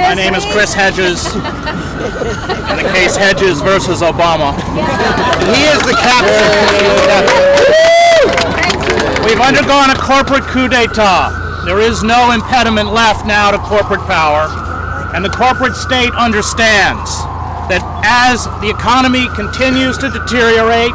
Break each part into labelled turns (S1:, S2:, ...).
S1: My name is Chris Hedges, in the case Hedges versus Obama. He is the captain. We've undergone a corporate coup d'etat. There is no impediment left now to corporate power, and the corporate state understands that as the economy continues to deteriorate,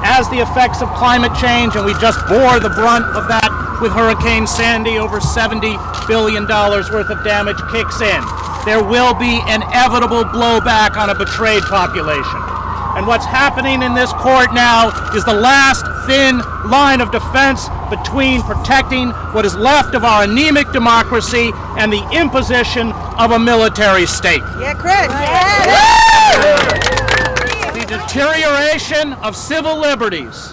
S1: as the effects of climate change, and we just bore the brunt of that with Hurricane Sandy, over $70 billion worth of damage kicks in, there will be inevitable blowback on a betrayed population. And what's happening in this court now is the last thin line of defense between protecting what is left of our anemic democracy and the imposition of a military state.
S2: Yeah, Chris.
S1: The deterioration of civil liberties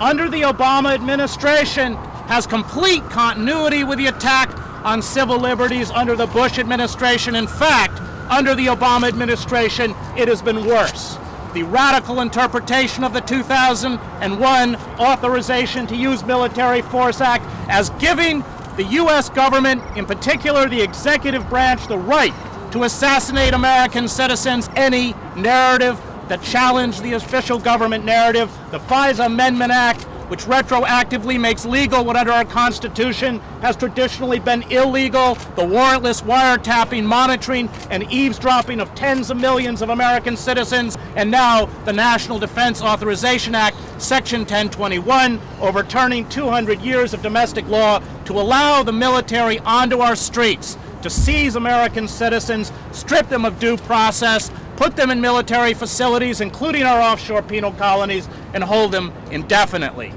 S1: under the Obama administration has complete continuity with the attack on civil liberties under the Bush administration. In fact, under the Obama administration, it has been worse. The radical interpretation of the 2001 Authorization to Use Military Force Act as giving the U.S. government, in particular the executive branch, the right to assassinate American citizens, any narrative that challenged the official government narrative. The FISA Amendment Act, which retroactively makes legal what under our Constitution has traditionally been illegal, the warrantless wiretapping, monitoring, and eavesdropping of tens of millions of American citizens, and now the National Defense Authorization Act, Section 1021, overturning 200 years of domestic law to allow the military onto our streets to seize American citizens, strip them of due process, put them in military facilities, including our offshore penal colonies, and hold them indefinitely.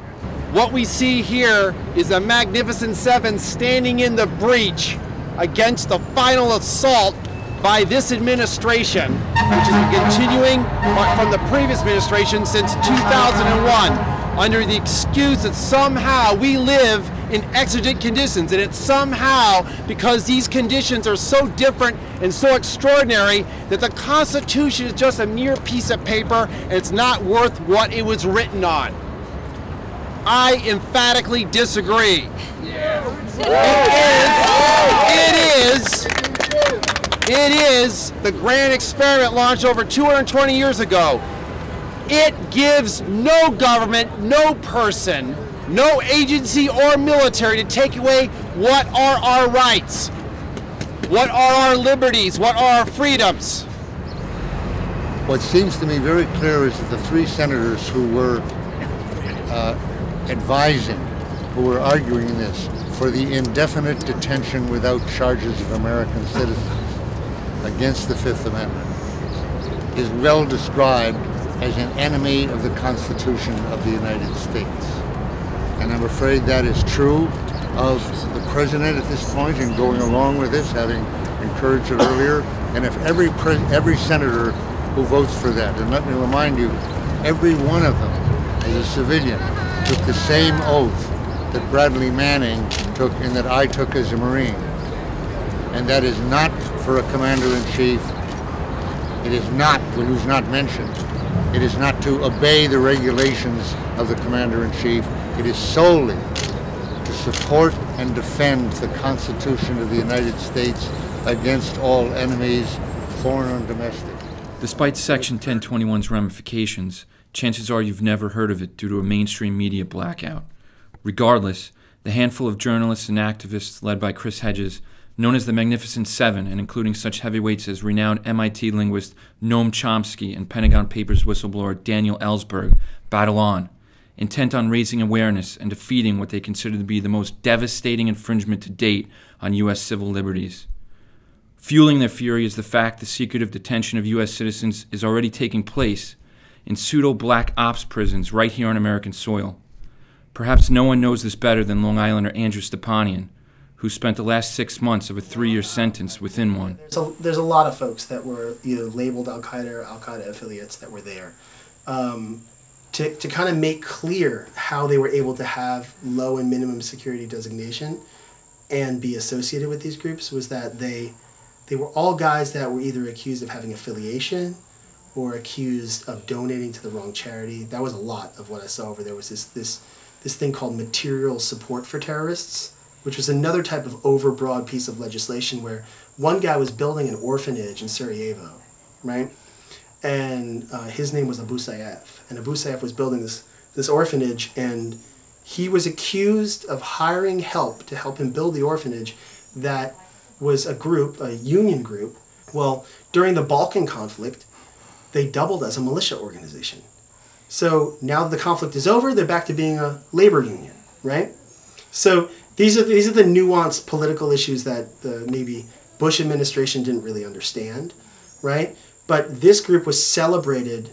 S3: What we see here is a Magnificent Seven standing in the breach against the final assault by this administration, which has been continuing from the previous administration since 2001, under the excuse that somehow we live in exigent conditions, and it's somehow because these conditions are so different and so extraordinary that the Constitution is just a mere piece of paper and it's not worth what it was written on. I emphatically disagree. It is the grand experiment launched over 220 years ago. It gives no government, no person, no agency or military to take away what are our rights, what are our liberties, what are our freedoms.
S4: What seems to me very clear is that the three senators who were advising, who were arguing this for the indefinite detention without charges of American citizens against the Fifth Amendment is well described as an enemy of the Constitution of the United States. And I'm afraid that is true of the President at this point in going along with this, having encouraged it earlier. And if every senator who votes for that, and let me remind you, every one of them, as a civilian, took the same oath that Bradley Manning took and that I took as a Marine. And that is not for a commander-in-chief. It is not, who's not mentioned, it is not to obey the regulations of the commander-in-chief. It is solely to support and defend the Constitution of the United States against all enemies, foreign and domestic.
S5: Despite Section 1021's ramifications, chances are you've never heard of it due to a mainstream media blackout. Regardless, the handful of journalists and activists led by Chris Hedges, known as the Magnificent Seven, and including such heavyweights as renowned MIT linguist Noam Chomsky and Pentagon Papers whistleblower Daniel Ellsberg, battle on, intent on raising awareness and defeating what they consider to be the most devastating infringement to date on U.S. civil liberties. Fueling their fury is the fact the secretive detention of U.S. citizens is already taking place in pseudo-black ops prisons right here on American soil. Perhaps no one knows this better than Long Islander Andrew Stepanian, who spent the last 6 months of a 3-year sentence within one.
S6: There's a lot of folks that were either labeled Al-Qaeda or Al-Qaeda affiliates that were there. To kind of make clear how they were able to have low and minimum security designation and be associated with these groups was that they were all guys that were either accused of having affiliation or accused of donating to the wrong charity. That was a lot of what I saw over there. Was this thing called material support for terrorists, which was another type of overbroad piece of legislation where One guy was building an orphanage in Sarajevo, right? And his name was Abu Sayyaf. And Abu Sayyaf was building this orphanage, and he was accused of hiring help to help him build the orphanage that was a group, a union group. Well, during the Balkan conflict, they doubled as a militia organization. So now that the conflict is over, they're back to being a labor union, right? So these are the nuanced political issues that the maybe Bush administration didn't really understand, right? But this group was celebrated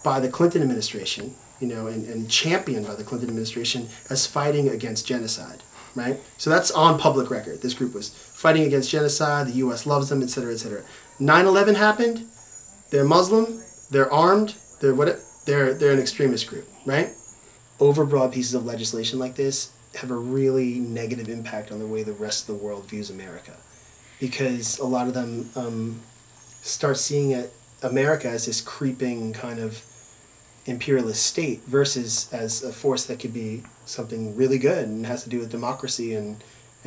S6: by the Clinton administration, you know, and championed by the Clinton administration as fighting against genocide, right? So that's on public record. This group was fighting against genocide. The U.S. loves them, et cetera, et cetera. 9/11 happened. They're Muslim. They're armed. They're an extremist group, right? Overbroad pieces of legislation like this have a really negative impact on the way the rest of the world views America, because a lot of them start seeing America as this creeping kind of imperialist state versus as a force that could be something really good and has to do with democracy and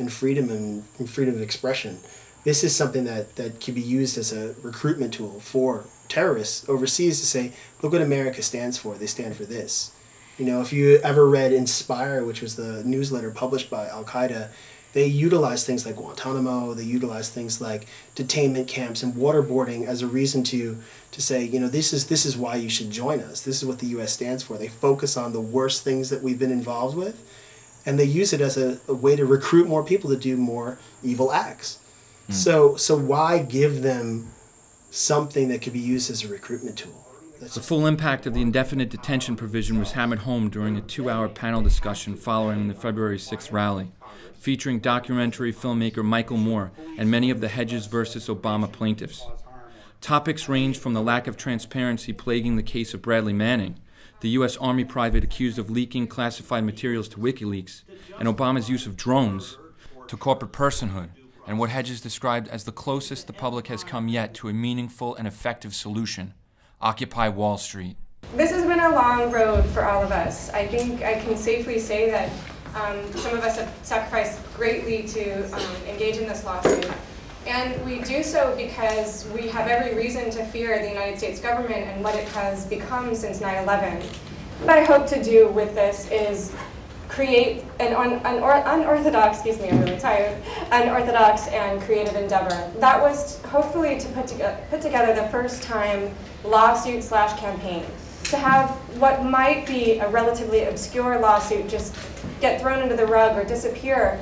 S6: freedom and freedom of expression. This is something that can be used as a recruitment tool for terrorists overseas to say, look what America stands for. They stand for this. You know, if you ever read Inspire, which was the newsletter published by Al-Qaeda, they utilize things like Guantanamo, they utilize things like detainment camps and waterboarding as a reason to say, you know, this is why you should join us. This is what the U.S. stands for. They focus on the worst things that we've been involved with, and they use it as a way to recruit more people to do more evil acts. So why give them something that could be used as a recruitment tool?
S5: The full impact of the indefinite detention provision was hammered home during a 2-hour panel discussion following the February 6th rally, featuring documentary filmmaker Michael Moore and many of the Hedges versus Obama plaintiffs. Topics range from the lack of transparency plaguing the case of Bradley Manning, the U.S. Army private accused of leaking classified materials to WikiLeaks, and Obama's use of drones, to corporate personhood, and what Hedges described as the closest the public has come yet to a meaningful and effective solution: Occupy Wall Street.
S2: This has been a long road for all of us. I think I can safely say that some of us have sacrificed greatly to engage in this lawsuit. And we do so because we have every reason to fear the United States government and what it has become since 9/11. What I hope to do with this is create an unorthodox, excuse me, I'm really tired, unorthodox and creative endeavor. That was hopefully to put together the first time lawsuit/campaign. To have what might be a relatively obscure lawsuit just get thrown under the rug or disappear,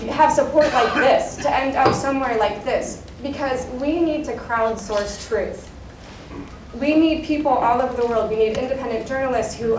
S2: have support like this, to end up somewhere like this, because we need to crowdsource truth. We need people all over the world. We need independent journalists who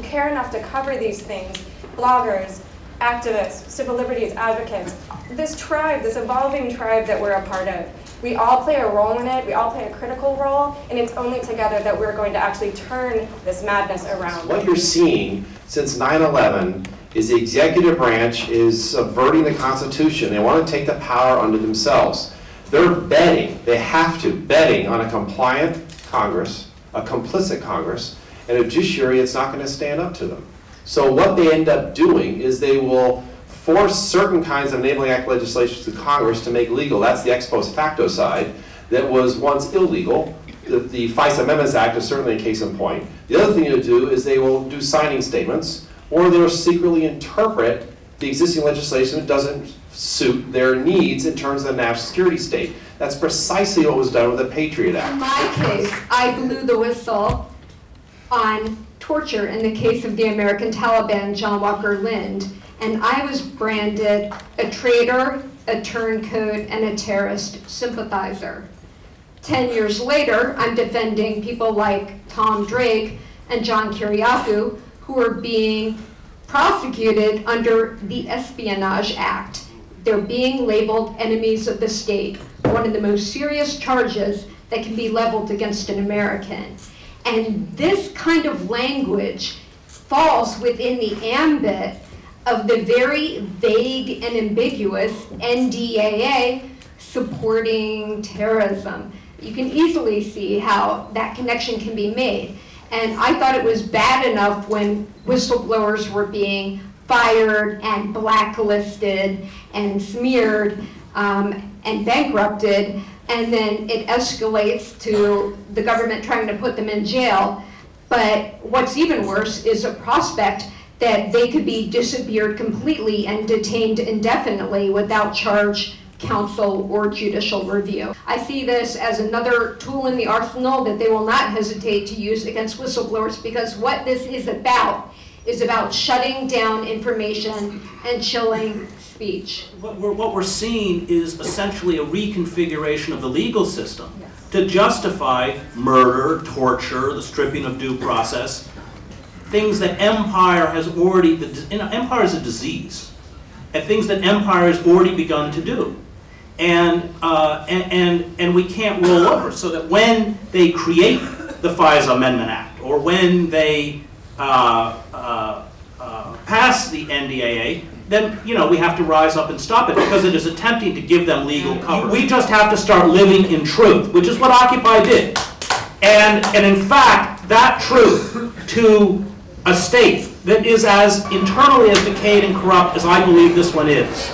S2: care enough to cover these things, bloggers, activists, civil liberties advocates. This tribe, this evolving tribe that we're a part of. We all play a role in it, we all play a critical role, and it's only together that we're going to actually turn this madness around.
S7: What you're seeing since 9/11 is the executive branch is subverting the Constitution. They want to take the power under themselves. They're betting, they have to, betting on a compliant Congress, a complicit Congress, and a judiciary that's not going to stand up to them. So what they end up doing is they will force certain kinds of Enabling Act legislation to Congress to make legal. That's the ex post facto side that was once illegal. The FICE Amendments Act is certainly a case in point. The other thing they'll do is they will do signing statements, or they'll secretly interpret the existing legislation that doesn't suit their needs in terms of the national security state. That's precisely what was done with the Patriot Act.
S8: In my case, I blew the whistle on torture in the case of the American Taliban, John Walker Lind, and I was branded a traitor, a turncoat, and a terrorist sympathizer. 10 years later, I'm defending people like Tom Drake and John Kiriakou, who are being prosecuted under the Espionage Act. They're being labeled enemies of the state, one of the most serious charges that can be leveled against an American. And this kind of language falls within the ambit of the very vague and ambiguous NDAA supporting terrorism. You can easily see how that connection can be made. And I thought it was bad enough when whistleblowers were being fired and blacklisted and smeared and bankrupted, and then it escalates to the government trying to put them in jail. But what's even worse is a prospect that they could be disappeared completely and detained indefinitely without charge, counsel, or judicial review. I see this as another tool in the arsenal that they will not hesitate to use against whistleblowers, because what this is about shutting down information and chilling speech.
S9: What we're seeing is essentially a reconfiguration of the legal system to justify murder, torture, the stripping of due process, things that empire has already, empire is a disease, and things that empire has already begun to do. And we can't roll over, so that when they create the FISA Amendment Act, or when they pass the NDAA, then we have to rise up and stop it, because it is attempting to give them legal cover. We just have to start living in truth, which is what Occupy did. And in fact, that truth to a state that is as internally as decayed and corrupt as I believe this one is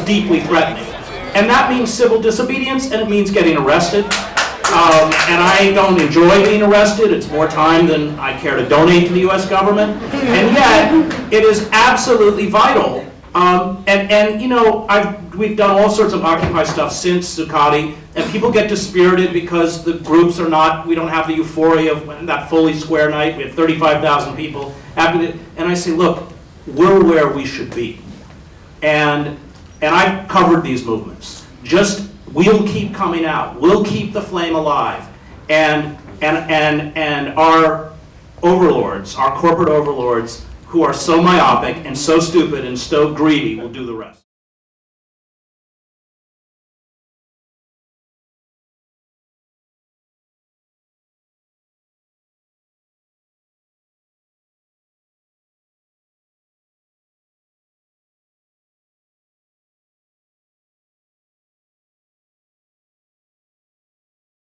S9: deeply threatening. And that means civil disobedience, and it means getting arrested. And I don't enjoy being arrested. It's more time than I care to donate to the U.S. government. And yet, it is absolutely vital. We've done all sorts of Occupy stuff since Zuccotti, and people get dispirited because the groups are not, we don't have the euphoria of that Foley Square night. We had 35,000 people. And I say, look, we're where we should be. And I've covered these movements. We'll keep coming out. We'll keep the flame alive. And our overlords, our corporate overlords, who are so myopic and so stupid and so greedy, will do the rest.